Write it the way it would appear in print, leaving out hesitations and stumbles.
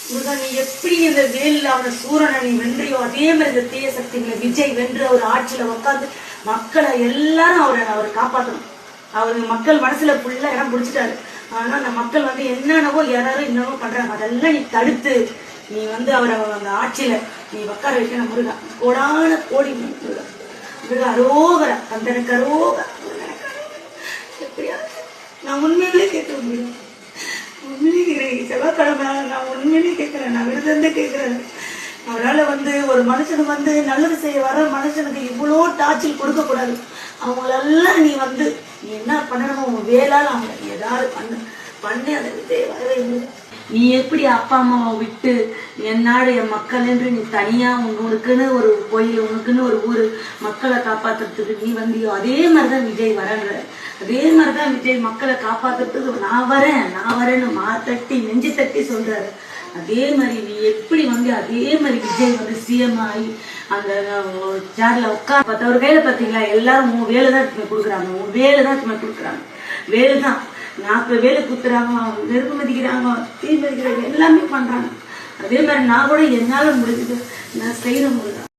முருகா, நீ எப்படி இந்த வேலில் அவனை சூரனை நீ வென்றியோ அதே மாதிரி இந்த தீய சக்திகளை விஜய் வென்று அவர் ஆட்சியில உட்காந்து மக்களை எல்லாரும் அவரை காப்பாற்றணும். அவரு மக்கள் மனசுல ஃபுல்லா இடம் பிடிச்சிட்டாரு. ஆனா அந்த மக்கள் என்னென்னவோ யாராரும் என்னவோ பண்றாங்க. அதெல்லாம் நீ தடுத்து நீ அவரை அந்த ஆட்சியில நீ உட்கார வைக்கணும் முருகா. கோடான கோடி முருகா. முருகா அரோகர கந்தனுக்கு அரோகர. எப்படியா நான் உண்மையிலே கேட்க முடியும். செவ்வாய்க்கிழமை நான் உண்மையிலே கேட்கிறேன். நான் விருதந்தே கேட்கிறேன். அவரால் ஒரு மனுஷனுக்கு நல்லது செய்ய வர மனுஷனுக்கு இவ்வளோ டார்ச்சல் கொடுக்க கூடாது. அவங்களெல்லாம் நீ நீ என்ன பண்ணணுமோ உன் வேளால் அவங்களை ஏதாவது பண்ணு அதை விஜய் வரவே இல்லை. நீ எப்படி அப்பா அம்மாவை விட்டு என் நாடு என் மக்கள் என்று நீ தனியா உனக்குன்னு ஒரு கோயில் உனக்குன்னு ஒரு ஊர் மக்களை காப்பாத்துறதுக்கு நீ வந்தியோ அதே மாதிரிதான் விஜய் வரன்ற. அதே மாதிரிதான் விஜய் மக்களை காப்பாத்துறதுக்கு நான் வரேன்னு மாத்தட்டி நெஞ்சு தட்டி சொல்றாரு. அதே மாதிரி நீ எப்படி அதே மாதிரி விஜய் சிஎம் ஆகி அந்த சேர்ல உட்கார் ஒரு கையில பாத்தீங்களா எல்லாரும் உன் வேலைதான் கொடுக்குறாங்க. உன் வேலைதான் கொடுக்குறாங்க. வேலைதான் 40 வேலை குத்துறாங்க, நெருப்பு மதிக்கிறாங்க, தீ மதிக்கிறாங்க, எல்லாமே பண்றாங்க. அதே மாதிரி நான் கூட என்னால முடிஞ்சது நான் செய்யற முடியும்.